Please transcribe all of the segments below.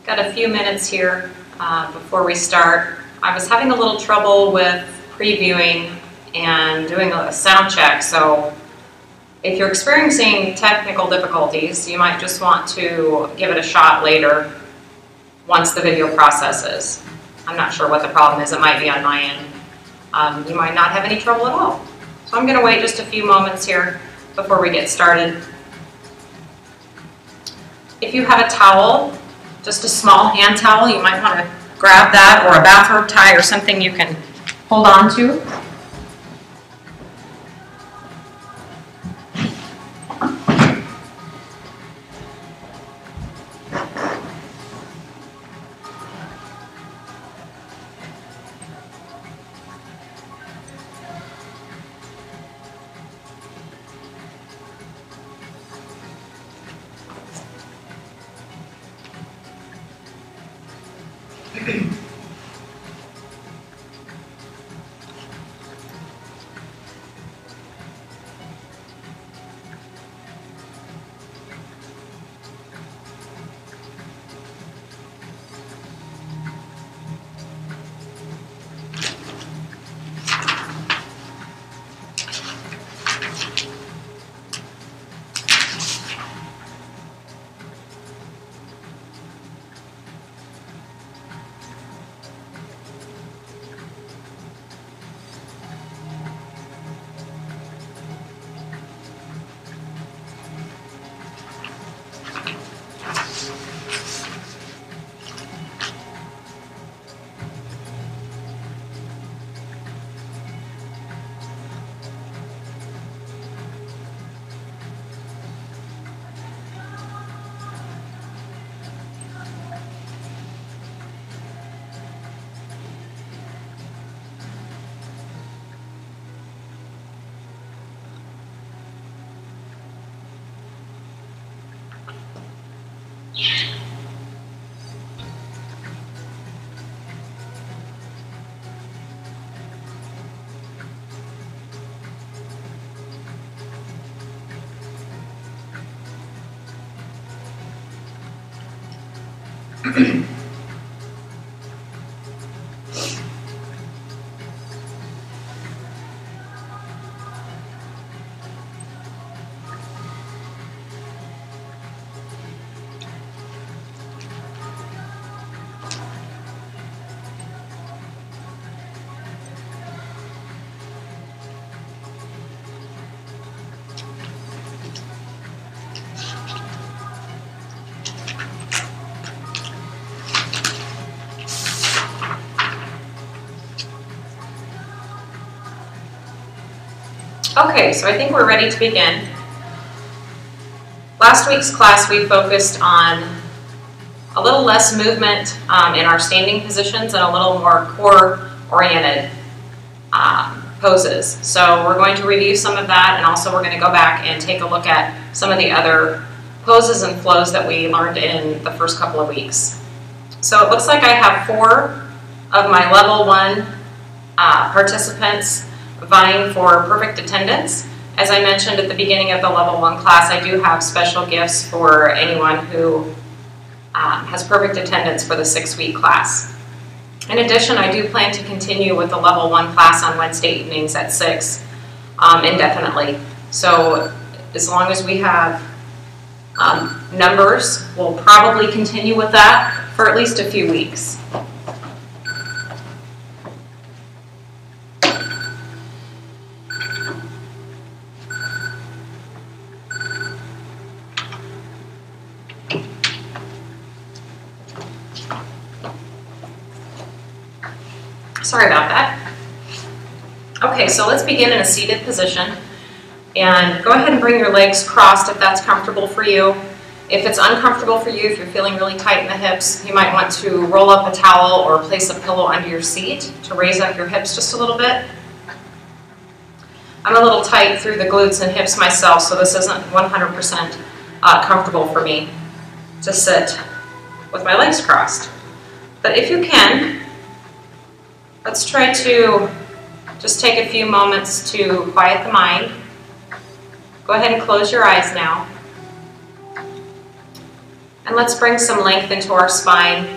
Got a few minutes here before we start. I was having a little trouble with previewing and doing a sound check, so if you're experiencing technical difficulties, you might just want to give it a shot later once the video processes. I'm not sure what the problem is. It might be on my end. You might not have any trouble at all. So I'm going to wait just a few moments here before we get started. If you have a towel, just a small hand towel, you might want to grab that, or a bathrobe tie or something you can hold on to. Okay, so I think we're ready to begin. Last week's class we focused on a little less movement in our standing positions and a little more core-oriented poses. So we're going to review some of that, and also we're going to go back and take a look at some of the other poses and flows that we learned in the first couple of weeks. So it looks like I have 4 of my level 1 participants vying for perfect attendance. As I mentioned at the beginning of the level 1 class, I do have special gifts for anyone who has perfect attendance for the 6-week class. In addition, I do plan to continue with the level 1 class on Wednesday evenings at 6 indefinitely. So as long as we have numbers, we'll probably continue with that for at least a few weeks. Sorry about that. Okay, so let's begin in a seated position. And go ahead and bring your legs crossed if that's comfortable for you. If it's uncomfortable for you, if you're feeling really tight in the hips, you might want to roll up a towel or place a pillow under your seat to raise up your hips just a little bit. I'm a little tight through the glutes and hips myself, so this isn't 100% comfortable for me to sit with my legs crossed. But if you can, let's try to just take a few moments to quiet the mind. Go ahead and close your eyes now. And let's bring some length into our spine.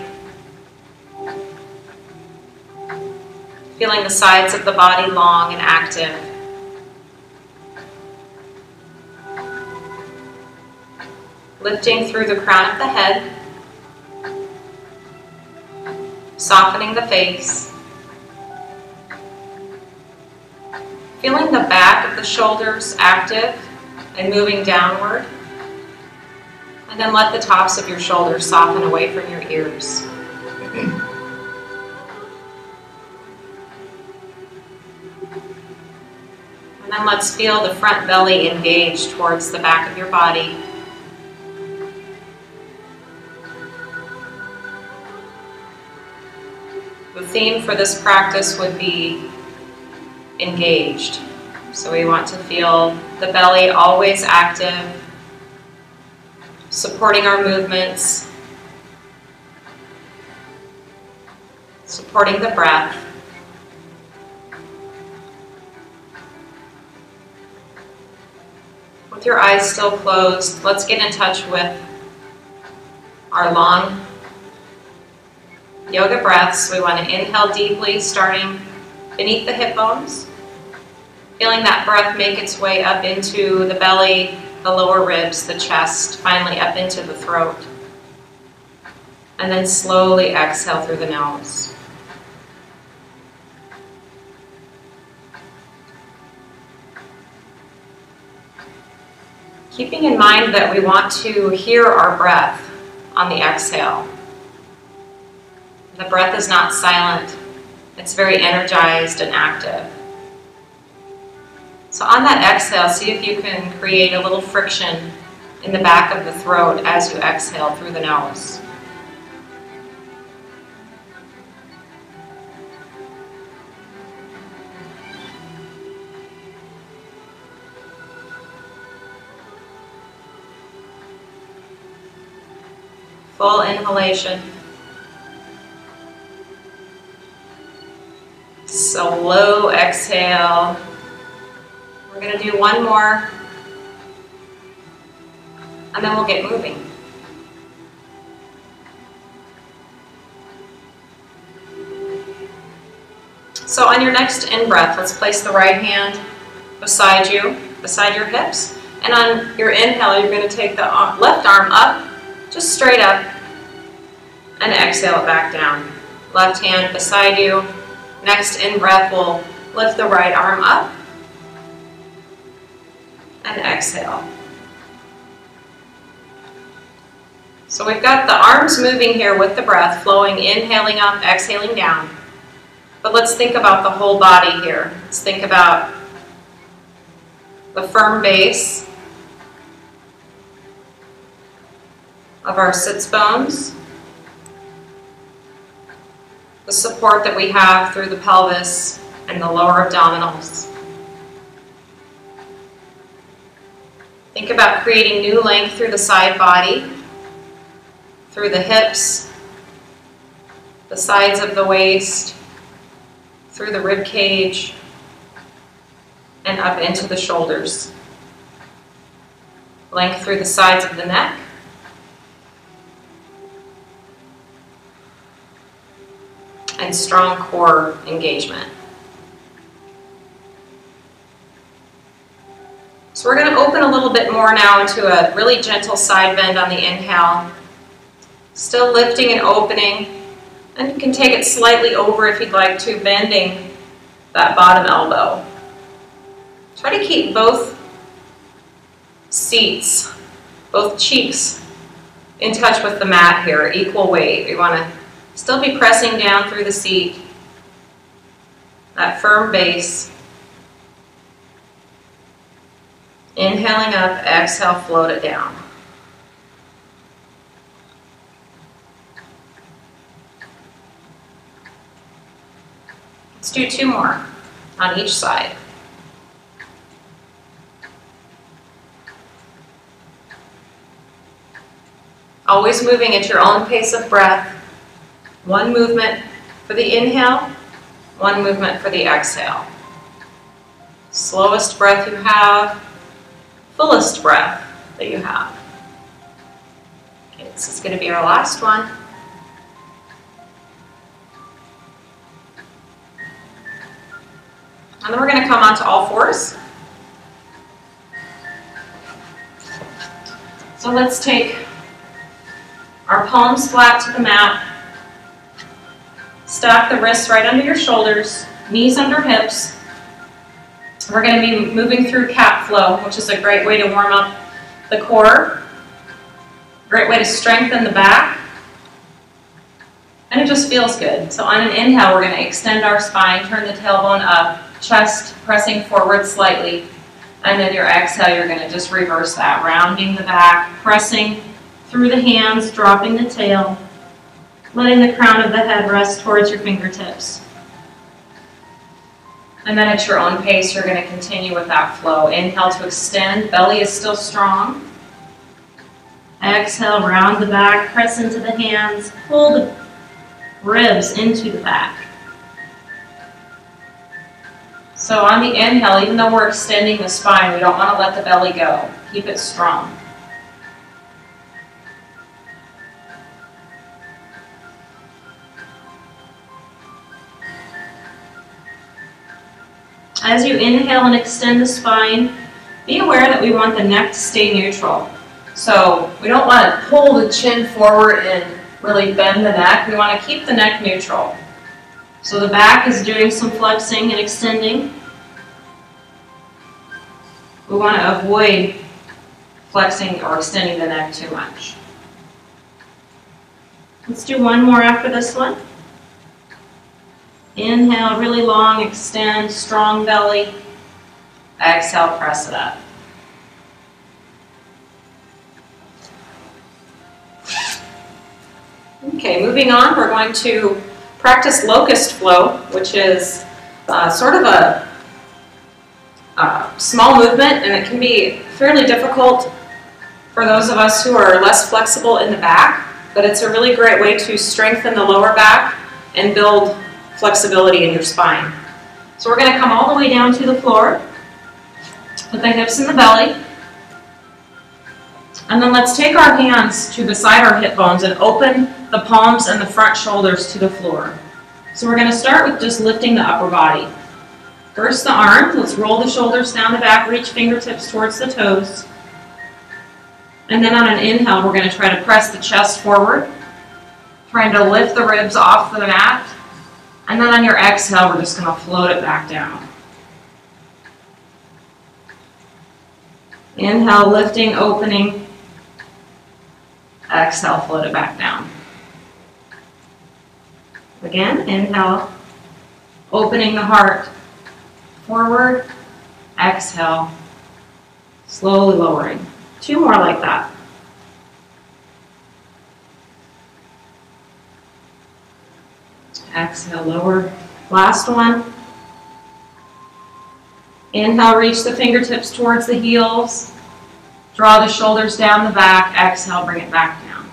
Feeling the sides of the body long and active. Lifting through the crown of the head. Softening the face. Feeling the back of the shoulders active and moving downward. And then let the tops of your shoulders soften away from your ears. And then let's feel the front belly engage towards the back of your body. The theme for this practice would be engaged. So we want to feel the belly always active, supporting our movements, supporting the breath. With your eyes still closed, let's get in touch with our long yoga breaths. We want to inhale deeply, starting beneath the hip bones. Feeling that breath make its way up into the belly, the lower ribs, the chest, finally up into the throat. And then slowly exhale through the nose. Keeping in mind that we want to hear our breath on the exhale. The breath is not silent. It's very energized and active. So on that exhale, see if you can create a little friction in the back of the throat as you exhale through the nose. Full inhalation. Slow exhale. We're going to do one more, and then we'll get moving. So on your next in-breath, let's place the right hand beside you, beside your hips. And on your inhale, you're going to take the left arm up, just straight up, and exhale it back down. Left hand beside you. Next in-breath, we'll lift the right arm up and exhale. So we've got the arms moving here with the breath, flowing, inhaling up, exhaling down. But let's think about the whole body here. Let's think about the firm base of our sits bones, the support that we have through the pelvis and the lower abdominals. Think about creating new length through the side body, through the hips, the sides of the waist, through the rib cage, and up into the shoulders. Length through the sides of the neck. And strong core engagement. So we're going to open a little bit more now into a really gentle side bend on the inhale. Still lifting and opening. And you can take it slightly over if you'd like to, bending that bottom elbow. Try to keep both seats, both cheeks, in touch with the mat here, equal weight. We want to still be pressing down through the seat, that firm base. Inhaling up, exhale, float it down. Let's do two more on each side. Always moving at your own pace of breath. One movement for the inhale, one movement for the exhale. Slowest breath you have, fullest breath that you have. Okay, This is going to be our last one. And then we're going to come onto all fours. So let's take our palms flat to the mat. Stack the wrists right under your shoulders, knees under hips. We're going to be moving through cat flow, which is a great way to warm up the core. Great way to strengthen the back. And it just feels good. So on an inhale, we're going to extend our spine, turn the tailbone up, chest pressing forward slightly. And then your exhale, you're going to just reverse that, rounding the back, pressing through the hands, dropping the tail, letting the crown of the head rest towards your fingertips. And then at your own pace, you're going to continue with that flow. Inhale to extend, belly is still strong. Exhale, round the back, press into the hands, pull the ribs into the back. So on the inhale, even though we're extending the spine, we don't want to let the belly go. Keep it strong. As you inhale and extend the spine, be aware that we want the neck to stay neutral. So we don't want to pull the chin forward and really bend the neck. We want to keep the neck neutral. So the back is doing some flexing and extending. We want to avoid flexing or extending the neck too much. Let's do one more after this one. Inhale, really long, extend, strong belly. Exhale, press it up. Okay, moving on, we're going to practice locust flow, which is sort of a small movement, and it can be fairly difficult for those of us who are less flexible in the back, but it's a really great way to strengthen the lower back and build flexibility in your spine. So we're going to come all the way down to the floor with the hips in the belly. And then let's take our hands to beside our hip bones and open the palms and the front shoulders to the floor. So we're going to start with just lifting the upper body. First the arms, let's roll the shoulders down the back, reach fingertips towards the toes. And then on an inhale, we're going to try to press the chest forward, trying to lift the ribs off the mat. And then on your exhale, we're just going to float it back down. Inhale, lifting, opening. Exhale, float it back down. Again, inhale, opening the heart forward. Exhale, slowly lowering. Two more like that. Exhale, lower. Last one. Inhale, reach the fingertips towards the heels. Draw the shoulders down the back. Exhale, bring it back down.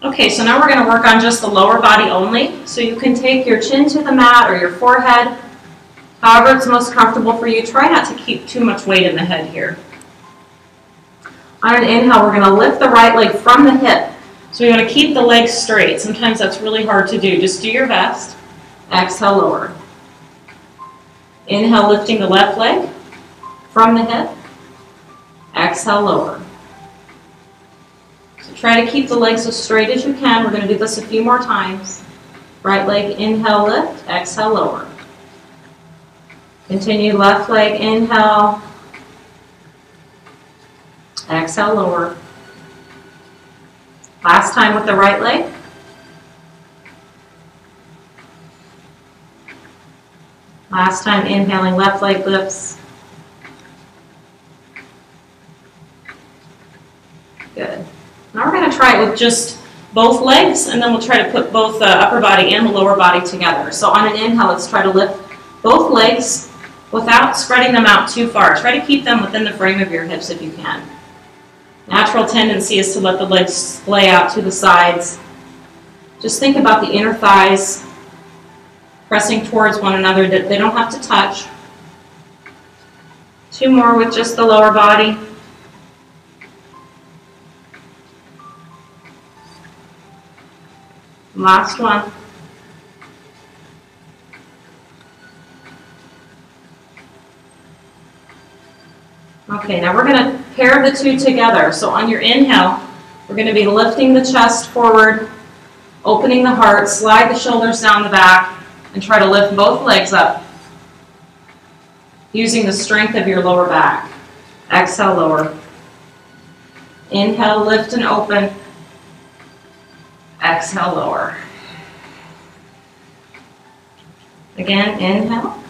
Okay, so now we're going to work on just the lower body only. So you can take your chin to the mat or your forehead. However it's most comfortable for you. Try not to keep too much weight in the head here. On an inhale, we're going to lift the right leg from the hip. So we want to keep the legs straight. Sometimes that's really hard to do. Just do your best. Exhale, lower. Inhale, lifting the left leg from the hip. Exhale, lower. So try to keep the legs as straight as you can. We're going to do this a few more times. Right leg, inhale, lift. Exhale, lower. Continue left leg, inhale. Exhale, lower. Last time with the right leg. Last time inhaling, left leg lifts. Good. Now we're going to try it with just both legs, and then we'll try to put both the upper body and the lower body together. So on an inhale, let's try to lift both legs without spreading them out too far. Try to keep them within the frame of your hips if you can. Natural tendency is to let the legs splay out to the sides. Just think about the inner thighs pressing towards one another. They don't have to touch. Two more with just the lower body. Last one. Okay, now we're going to pair the two together. So on your inhale, we're going to be lifting the chest forward, opening the heart, slide the shoulders down the back, and try to lift both legs up using the strength of your lower back. Exhale, lower. Inhale, lift and open. Exhale, lower. Again, inhale.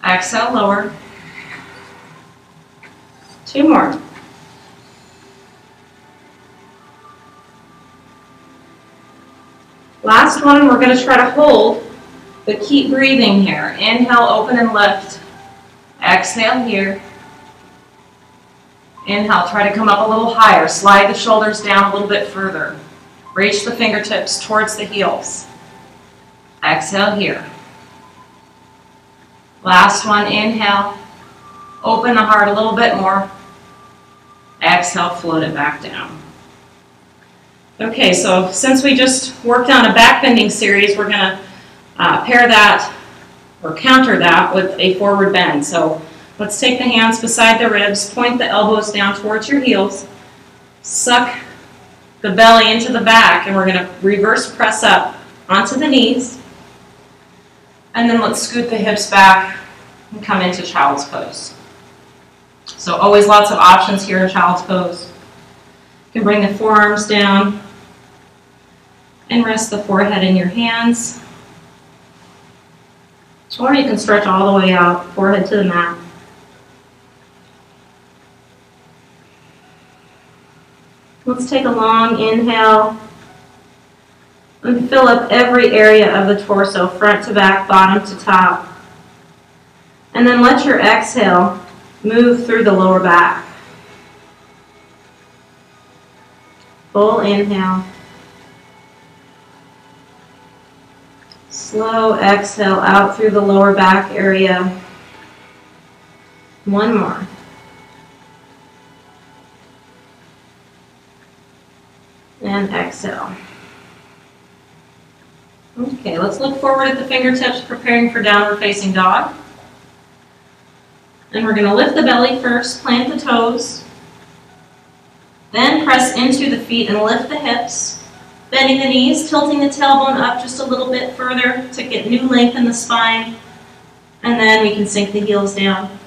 Exhale, lower. Two more. Last one, we're going to try to hold, but keep breathing here. Inhale, open and lift. Exhale here. Inhale, try to come up a little higher. Slide the shoulders down a little bit further. Reach the fingertips towards the heels. Exhale here. Last one, inhale. Open the heart a little bit more. Exhale, float it back down. Okay, so since we just worked on a back bending series, we're going to pair that or counter that with a forward bend. So let's take the hands beside the ribs, point the elbows down towards your heels, suck the belly into the back, and we're going to reverse press up onto the knees. And then let's scoot the hips back and come into child's pose. So always lots of options here in child's pose. You can bring the forearms down and rest the forehead in your hands. Or you can stretch all the way out, forehead to the mat. Let's take a long inhale and fill up every area of the torso, front to back, bottom to top. And then let your exhale move through the lower back. Full inhale. Slow exhale out through the lower back area. One more. And exhale. Okay, let's look forward at the fingertips, preparing for downward facing dog. And we're going to lift the belly first, plant the toes, then press into the feet and lift the hips, bending the knees, tilting the tailbone up just a little bit further to get new length in the spine, and then we can sink the heels down.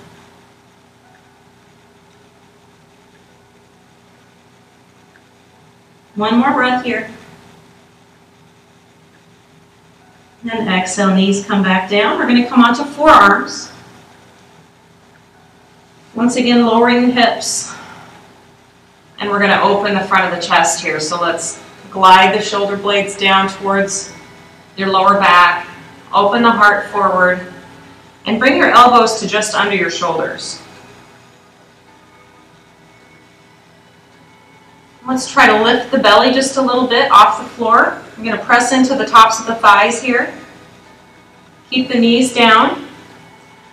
One more breath here. And exhale, knees come back down. We're going to come onto forearms. Once again, lowering the hips. And we're going to open the front of the chest here. So let's glide the shoulder blades down towards your lower back. Open the heart forward. And bring your elbows to just under your shoulders. Let's try to lift the belly just a little bit off the floor. I'm going to press into the tops of the thighs here. Keep the knees down.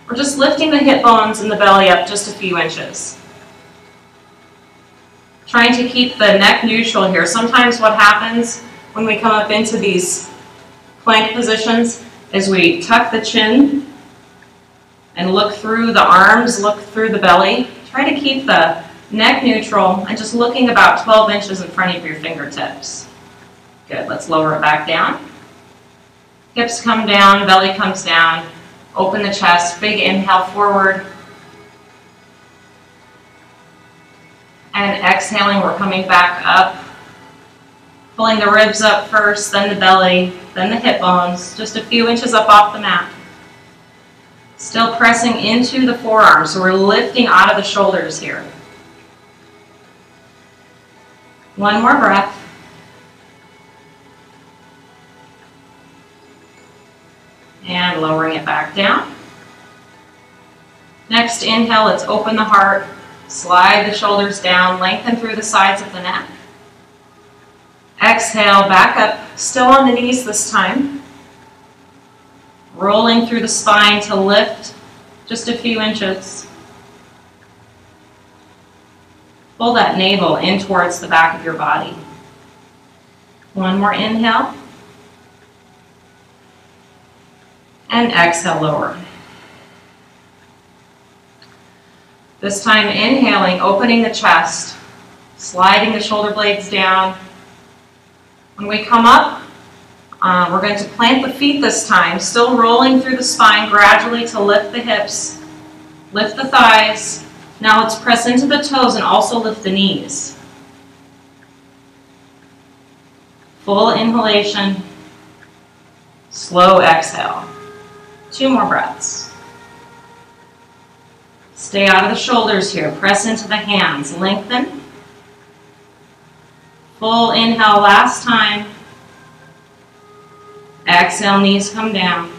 We're just lifting the hip bones and the belly up just a few inches. Trying to keep the neck neutral here. Sometimes what happens when we come up into these plank positions is we tuck the chin and look through the arms, look through the belly. Try to keep the neck neutral and just looking about 12 inches in front of your fingertips. Good, let's lower it back down. Hips come down, belly comes down. Open the chest, big inhale forward. And exhaling, we're coming back up. Pulling the ribs up first, then the belly, then the hip bones, just a few inches up off the mat. Still pressing into the forearms, so we're lifting out of the shoulders here. One more breath. And lowering it back down. Next inhale, let's open the heart, slide the shoulders down, lengthen through the sides of the neck. Exhale, back up, still on the knees this time. Rolling through the spine to lift just a few inches. Pull that navel in towards the back of your body. One more inhale. And exhale, lower. This time inhaling, opening the chest, sliding the shoulder blades down. When we come up, we're going to plant the feet this time, still rolling through the spine gradually to lift the hips, lift the thighs. Now let's press into the toes and also lift the knees. Full inhalation, slow exhale. 2 more breaths. Stay out of the shoulders here. Press into the hands. Lengthen. Full inhale last time. Exhale, knees come down.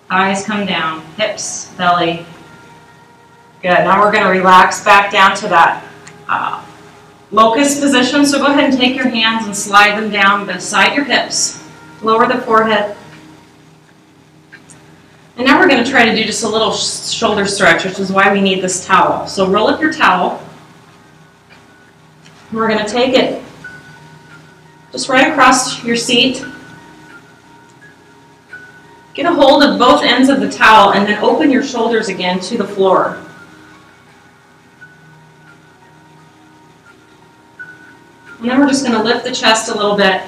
Thighs come down. Hips, belly. Good. Now we're going to relax back down to that locust position. So go ahead and take your hands and slide them down beside your hips. Lower the forehead. And now we're going to try to do just a little shoulder stretch, which is why we need this towel. So roll up your towel. And we're going to take it just right across your seat. Get a hold of both ends of the towel and then open your shoulders again to the floor. And then we're just going to lift the chest a little bit,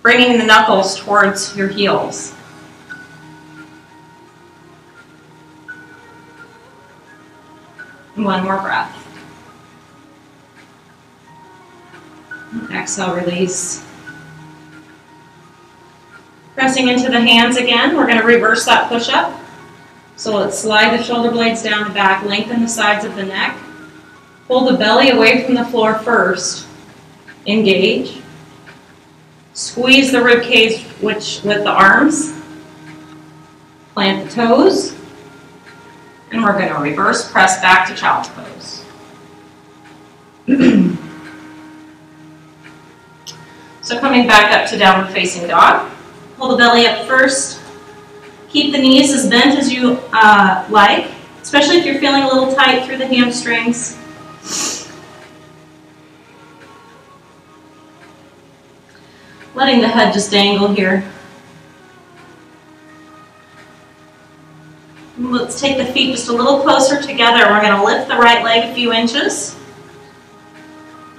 bringing the knuckles towards your heels. One more breath. Exhale, release. Pressing into the hands again, we're going to reverse that push-up. So let's slide the shoulder blades down the back, lengthen the sides of the neck. Pull the belly away from the floor first. Engage. Squeeze the rib cage with the arms. Plant the toes. And we're going to reverse press back to child's pose. So coming back up to downward facing dog. Pull the belly up first. Keep the knees as bent as you like, especially if you're feeling a little tight through the hamstrings. Letting the head just dangle here. Let's take the feet just a little closer together. We're going to lift the right leg a few inches.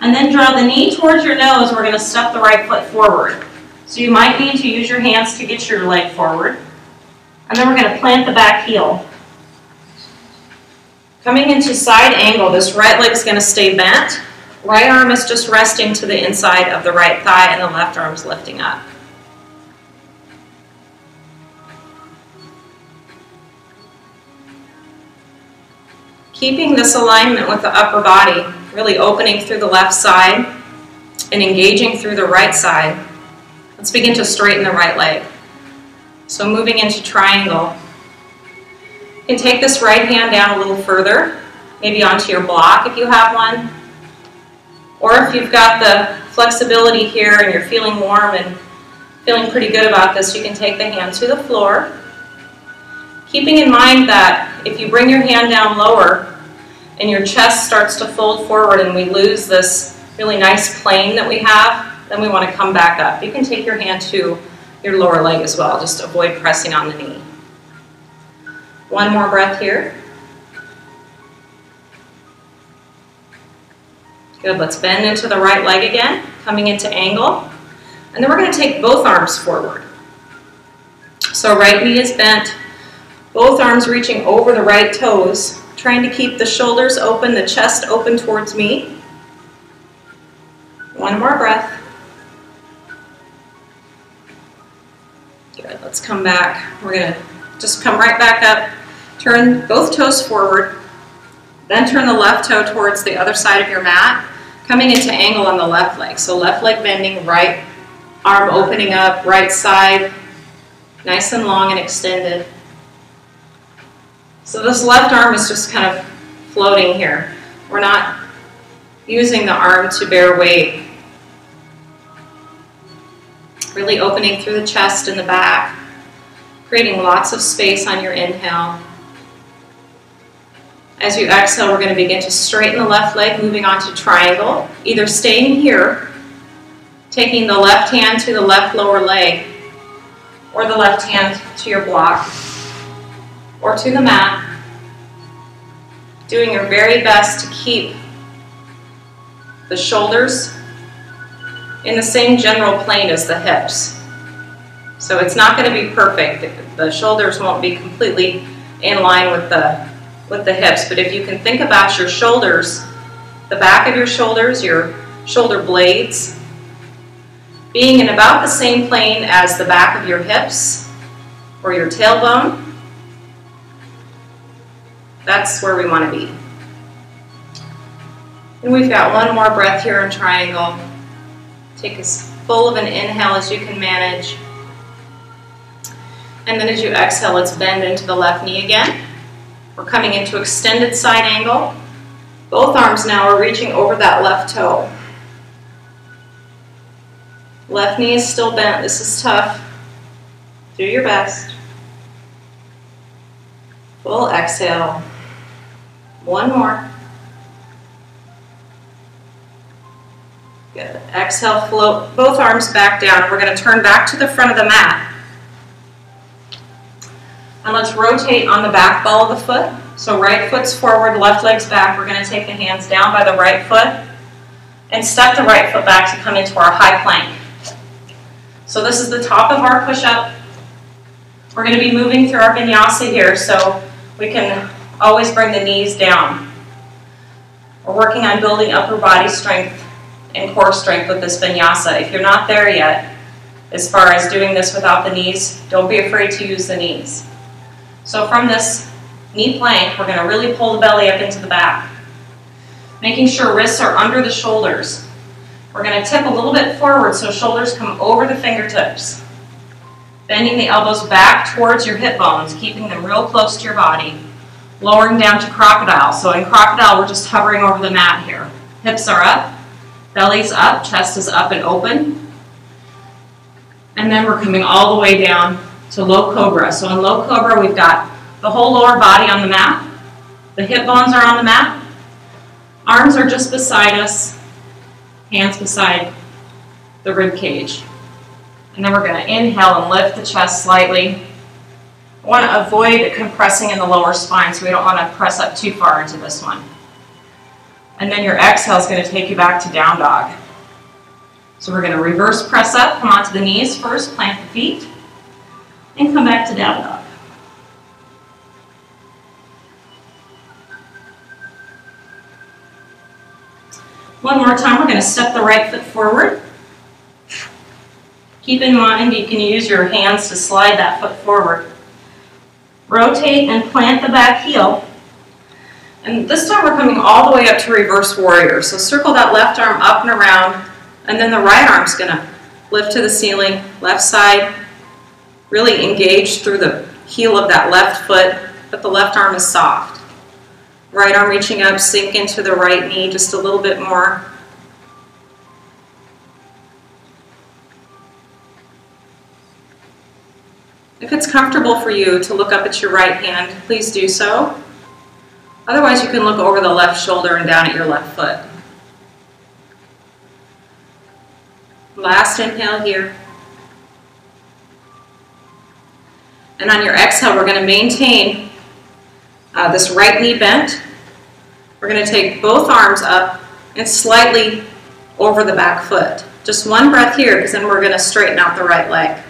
And then draw the knee towards your nose. We're going to step the right foot forward. So you might need to use your hands to get your leg forward. And then we're going to plant the back heel. Coming into side angle, this right leg is going to stay bent. Right arm is just resting to the inside of the right thigh and the left arm is lifting up. Keeping this alignment with the upper body, really opening through the left side and engaging through the right side. Let's begin to straighten the right leg. So moving into triangle. You can take this right hand down a little further, maybe onto your block if you have one. Or if you've got the flexibility here and you're feeling warm and feeling pretty good about this, you can take the hand to the floor. Keeping in mind that if you bring your hand down lower and your chest starts to fold forward and we lose this really nice plane that we have, then we want to come back up. You can take your hand to your lower leg as well. Just avoid pressing on the knee. One more breath here. Good, let's bend into the right leg again, coming into angle. And then we're going to take both arms forward. So right knee is bent, both arms reaching over the right toes, trying to keep the shoulders open, the chest open towards me. One more breath. Good, let's come back. We're going to just come right back up, turn both toes forward, then turn the left toe towards the other side of your mat, coming into angle on the left leg. So left leg bending, right arm opening up, right side, nice and long and extended. So this left arm is just kind of floating here. We're not using the arm to bear weight. Really opening through the chest and the back, creating lots of space on your inhale. As you exhale, we're going to begin to straighten the left leg, moving on to triangle, either staying here, taking the left hand to the left lower leg, or the left hand to your block, or to the mat, doing your very best to keep the shoulders in the same general plane as the hips. So it's not going to be perfect. The shoulders won't be completely in line with the hips, but if you can think about your shoulders, the back of your shoulders, your shoulder blades, being in about the same plane as the back of your hips or your tailbone, that's where we want to be. And we've got one more breath here in triangle. Take as full of an inhale as you can manage. And then as you exhale, let's bend into the left knee again. We're coming into extended side angle. Both arms now are reaching over that left toe. Left knee is still bent. This is tough. Do your best. Full exhale. One more. Good. Exhale, float both arms back down. We're going to turn back to the front of the mat. And let's rotate on the back ball of the foot. So right foot's forward, left leg's back. We're going to take the hands down by the right foot and step the right foot back to come into our high plank. So this is the top of our push-up. We're going to be moving through our vinyasa here, so we can always bring the knees down. We're working on building upper body strength and core strength with this vinyasa. If you're not there yet, as far as doing this without the knees, don't be afraid to use the knees. So from this knee plank, we're going to really pull the belly up into the back, making sure wrists are under the shoulders. We're going to tip a little bit forward so shoulders come over the fingertips. Bending the elbows back towards your hip bones, keeping them real close to your body. Lowering down to crocodile. So in crocodile, we're just hovering over the mat here. Hips are up, belly's up, chest is up and open. And then we're coming all the way down to low cobra. So in low cobra, we've got the whole lower body on the mat. The hip bones are on the mat. Arms are just beside us. Hands beside the rib cage. And then we're going to inhale and lift the chest slightly. I want to avoid compressing in the lower spine, so we don't want to press up too far into this one. And then your exhale is going to take you back to down dog. So we're going to reverse press up, come onto the knees first, plant the feet, and come back to down dog. One more time, we're going to step the right foot forward. Keep in mind, you can use your hands to slide that foot forward. Rotate and plant the back heel. And this time we're coming all the way up to reverse warrior. So circle that left arm up and around, and then the right arm's going to lift to the ceiling, left side. Really engage through the heel of that left foot, but the left arm is soft. Right arm reaching up, sink into the right knee just a little bit more. If it's comfortable for you to look up at your right hand, please do so. Otherwise, you can look over the left shoulder and down at your left foot. Last inhale here. And on your exhale, we're going to maintain this right knee bent. We're going to take both arms up and slightly over the back foot. Just one breath here, because then we're going to straighten out the right leg.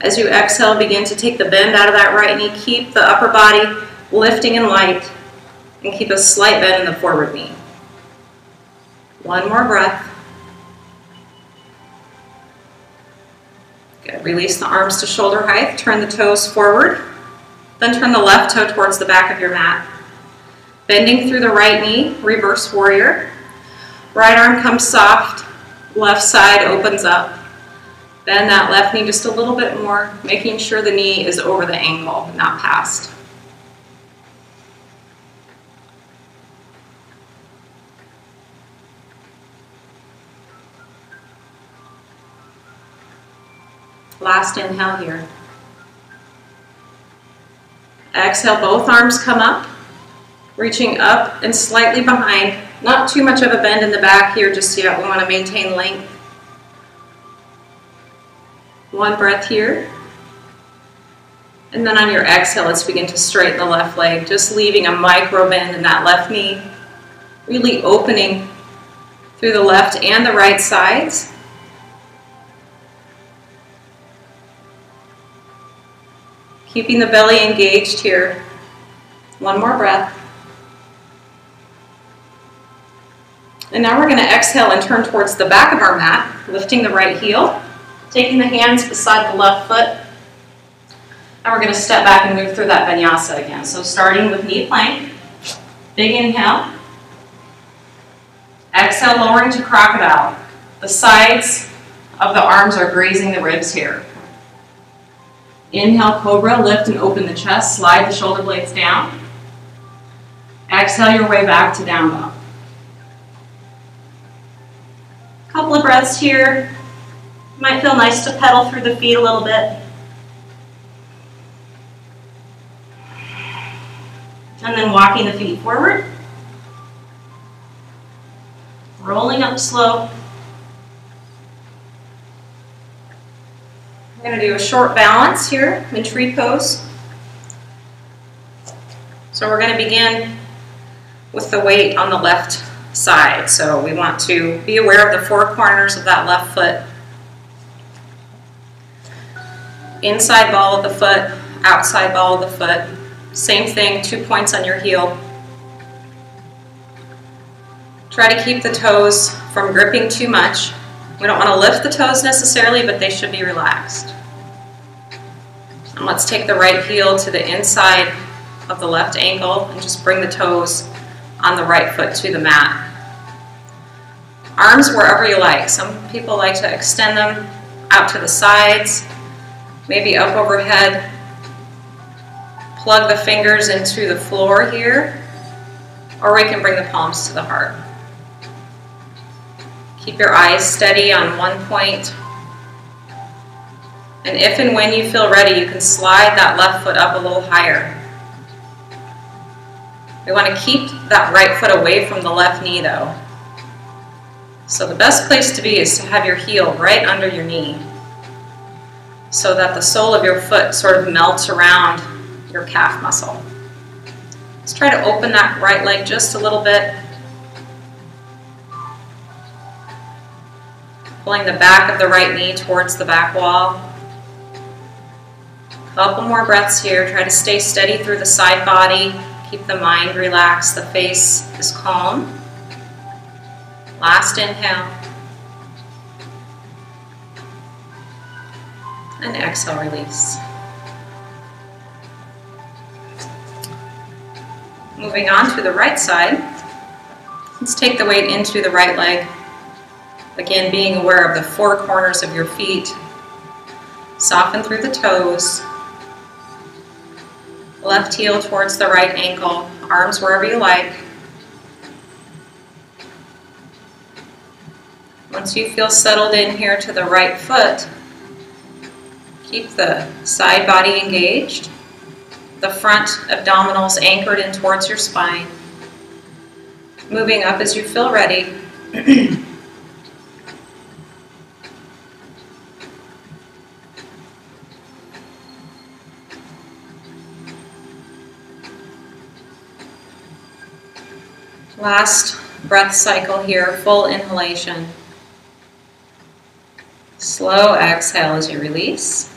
As you exhale, begin to take the bend out of that right knee. Keep the upper body lifting and light, and keep a slight bend in the forward knee. One more breath. Good. Release the arms to shoulder height. Turn the toes forward. Then turn the left toe towards the back of your mat. Bending through the right knee, reverse warrior. Right arm comes soft. Left side opens up. Bend that left knee just a little bit more, making sure the knee is over the ankle, not past. Last inhale here. Exhale, both arms come up. Reaching up and slightly behind. Not too much of a bend in the back here just yet. We want to maintain length. One breath here. And then on your exhale, let's begin to straighten the left leg, just leaving a micro bend in that left knee. Really opening through the left and the right sides. Keeping the belly engaged here. One more breath. And now we're going to exhale and turn towards the back of our mat, lifting the right heel, taking the hands beside the left foot. And we're going to step back and move through that vinyasa again. So starting with knee plank, big inhale. Exhale, lowering to crocodile. The sides of the arms are grazing the ribs here. Inhale, cobra, lift and open the chest, slide the shoulder blades down. Exhale your way back to down dog. Couple of breaths here. Might feel nice to pedal through the feet a little bit. And then walking the feet forward. Rolling up slow. We're going to do a short balance here in tree pose. So we're going to begin with the weight on the left side. So we want to be aware of the four corners of that left foot. Inside ball of the foot, outside ball of the foot. Same thing, 2 points on your heel. Try to keep the toes from gripping too much. We don't want to lift the toes necessarily, but they should be relaxed. And let's take the right heel to the inside of the left ankle and just bring the toes on the right foot to the mat. Arms wherever you like. Some people like to extend them out to the sides, maybe up overhead. Plug the fingers into the floor here, or we can bring the palms to the heart. Keep your eyes steady on one point. And if and when you feel ready, you can slide that left foot up a little higher. We want to keep that right foot away from the left knee though. So the best place to be is to have your heel right under your knee so that the sole of your foot sort of melts around your calf muscle. Let's try to open that right leg just a little bit. Pulling the back of the right knee towards the back wall. Couple more breaths here. Try to stay steady through the side body. Keep the mind relaxed. The face is calm. Last inhale. And exhale, release. Moving on to the right side. Let's take the weight into the right leg. Again, being aware of the four corners of your feet. Soften through the toes. Left heel towards the right ankle. Arms wherever you like. Once you feel settled in here to the right foot, keep the side body engaged. The front abdominals anchored in towards your spine. Moving up as you feel ready. Last breath cycle here, full inhalation. Slow exhale as you release.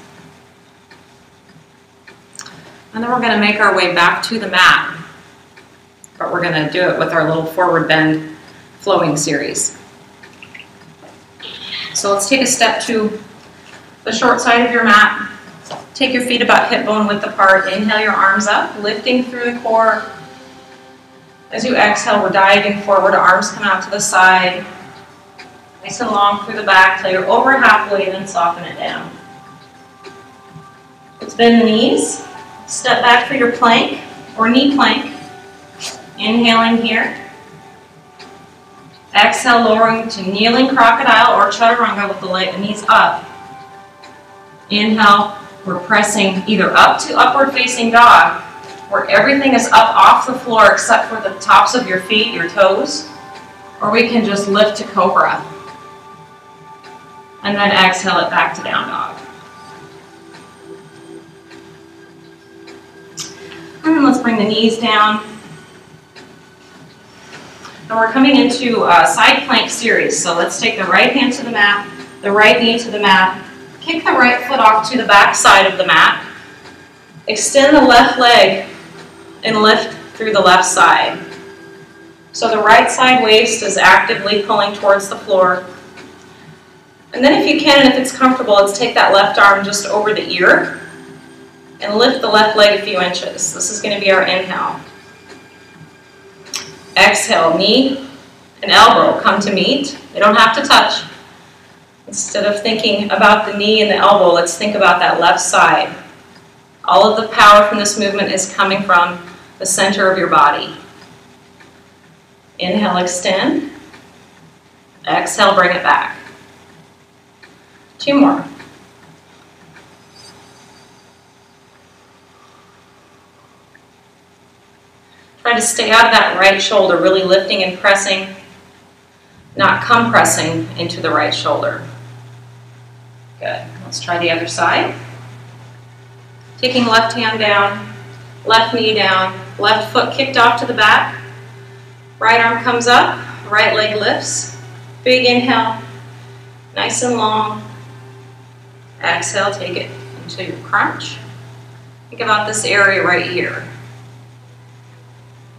And then we're going to make our way back to the mat. But we're going to do it with our little forward bend flowing series. So let's take a step to the short side of your mat. Take your feet about hip bone width apart. Inhale your arms up, lifting through the core. As you exhale, we're diving forward, arms come out to the side. Nice and long through the back till you're over halfway, then soften it down. Let's bend the knees. Step back for your plank or knee plank. Inhaling here. Exhale, lowering to kneeling crocodile or chaturanga with the knees up. Inhale, we're pressing either up to upward facing dog where everything is up off the floor except for the tops of your feet, your toes. Or we can just lift to cobra. And then exhale it back to down dog. And let's bring the knees down. And we're coming into a side plank series. So let's take the right hand to the mat, the right knee to the mat, kick the right foot off to the back side of the mat, extend the left leg, and lift through the left side. So the right side waist is actively pulling towards the floor. And then if you can, and if it's comfortable, let's take that left arm just over the ear and lift the left leg a few inches. This is going to be our inhale. Exhale, knee and elbow come to meet. They don't have to touch. Instead of thinking about the knee and the elbow, let's think about that left side. All of the power from this movement is coming from the center of your body. Inhale, extend. Exhale, bring it back. 2 more. Try to stay out of that right shoulder, really lifting and pressing, not compressing into the right shoulder. Good. Let's try the other side. Taking left hand down, left knee down, left foot kicked off to the back. Right arm comes up, right leg lifts. Big inhale, nice and long. Exhale, take it into your crunch. Think about this area right here.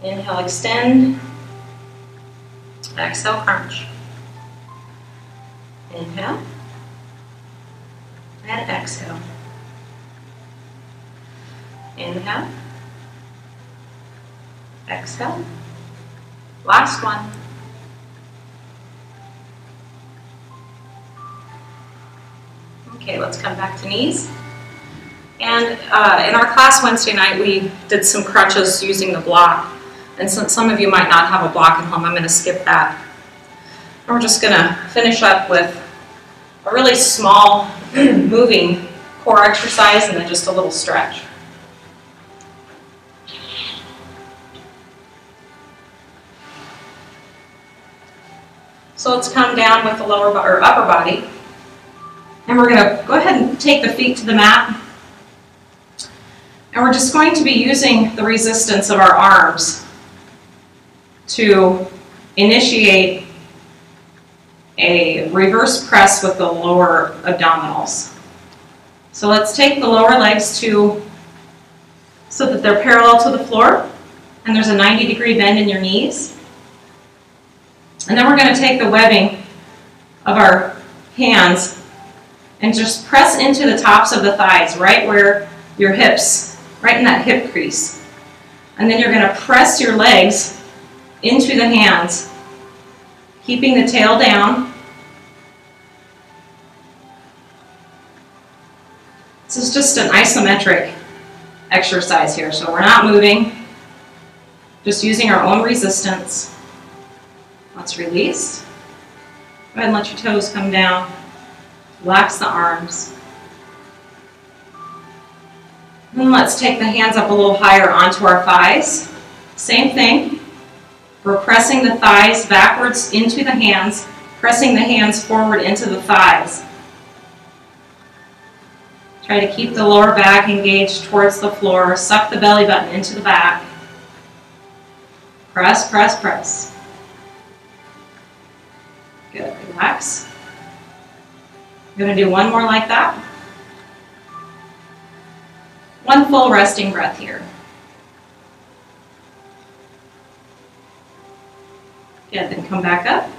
Inhale, extend. Exhale, crunch. Inhale. And exhale. Inhale. Exhale. Last one. Okay, let's come back to knees. And in our class Wednesday night, we did some crunches using the block. And since some of you might not have a block at home, I'm going to skip that. And we're just going to finish up with a really small moving core exercise and then just a little stretch. So let's come down with the lower or upper body. And we're going to go ahead and take the feet to the mat. And we're just going to be using the resistance of our arms to initiate a reverse press with the lower abdominals. So let's take the lower legs so that they're parallel to the floor, and there's a 90-degree bend in your knees. And then we're going to take the webbing of our hands and just press into the tops of the thighs, right where your hips, right in that hip crease. And then you're going to press your legs into the hands, keeping the tail down. This is just an isometric exercise here, so we're not moving, just using our own resistance. Let's release. Go ahead and let your toes come down. Relax the arms. And let's take the hands up a little higher onto our thighs. Same thing. We're pressing the thighs backwards into the hands, pressing the hands forward into the thighs. Try to keep the lower back engaged towards the floor. Suck the belly button into the back. Press, press, press. Good. Relax. I'm going to do one more like that. One full resting breath here. Good, then come back up.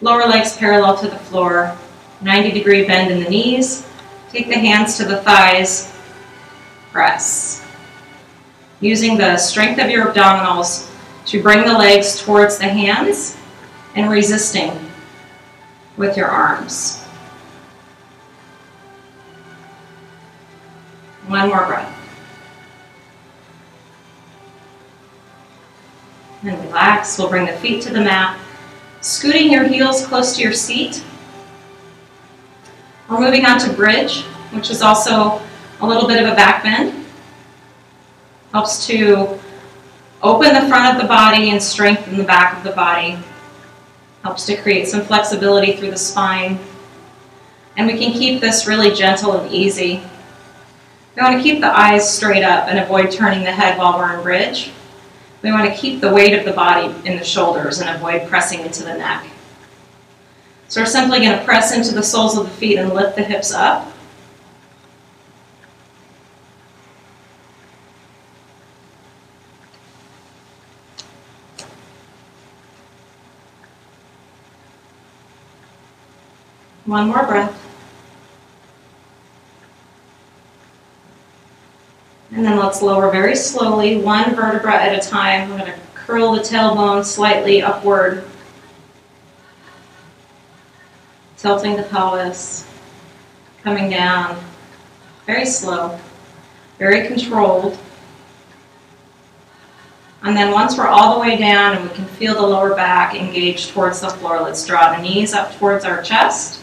Lower legs parallel to the floor. 90-degree bend in the knees. Take the hands to the thighs. Press. Using the strength of your abdominals to bring the legs towards the hands and resisting with your arms. One more breath. And relax. We'll bring the feet to the mat, scooting your heels close to your seat. We're moving on to bridge, which is also a little bit of a back bend. Helps to open the front of the body and strengthen the back of the body. Helps to create some flexibility through the spine. And we can keep this really gentle and easy. We want to keep the eyes straight up and avoid turning the head while we're in bridge. We want to keep the weight of the body in the shoulders and avoid pressing into the neck. So we're simply going to press into the soles of the feet and lift the hips up. One more breath. And then let's lower very slowly, one vertebra at a time. I'm going to curl the tailbone slightly upward, tilting the pelvis, coming down, very slow, very controlled. And then once we're all the way down and we can feel the lower back engaged towards the floor, let's draw the knees up towards our chest.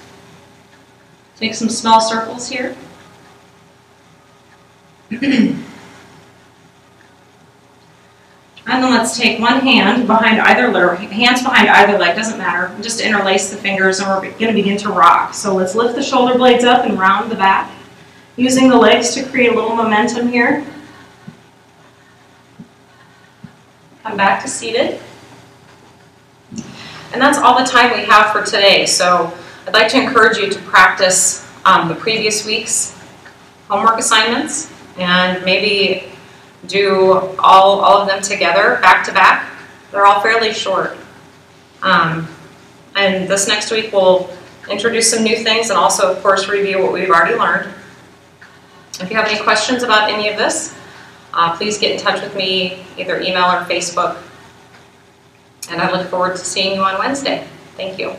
Take some small circles here. And then let's take one hand behind either leg, hands behind either leg, doesn't matter. Just interlace the fingers and we're going to begin to rock. So let's lift the shoulder blades up and round the back, using the legs to create a little momentum here. Come back to seated. And that's all the time we have for today. So I'd like to encourage you to practice the previous week's homework assignments and maybe do all of them together, back to back. They're all fairly short. And this next week we'll introduce some new things and also, of course, review what we've already learned. If you have any questions about any of this, please get in touch with me, either email or Facebook. And I look forward to seeing you on Wednesday. Thank you.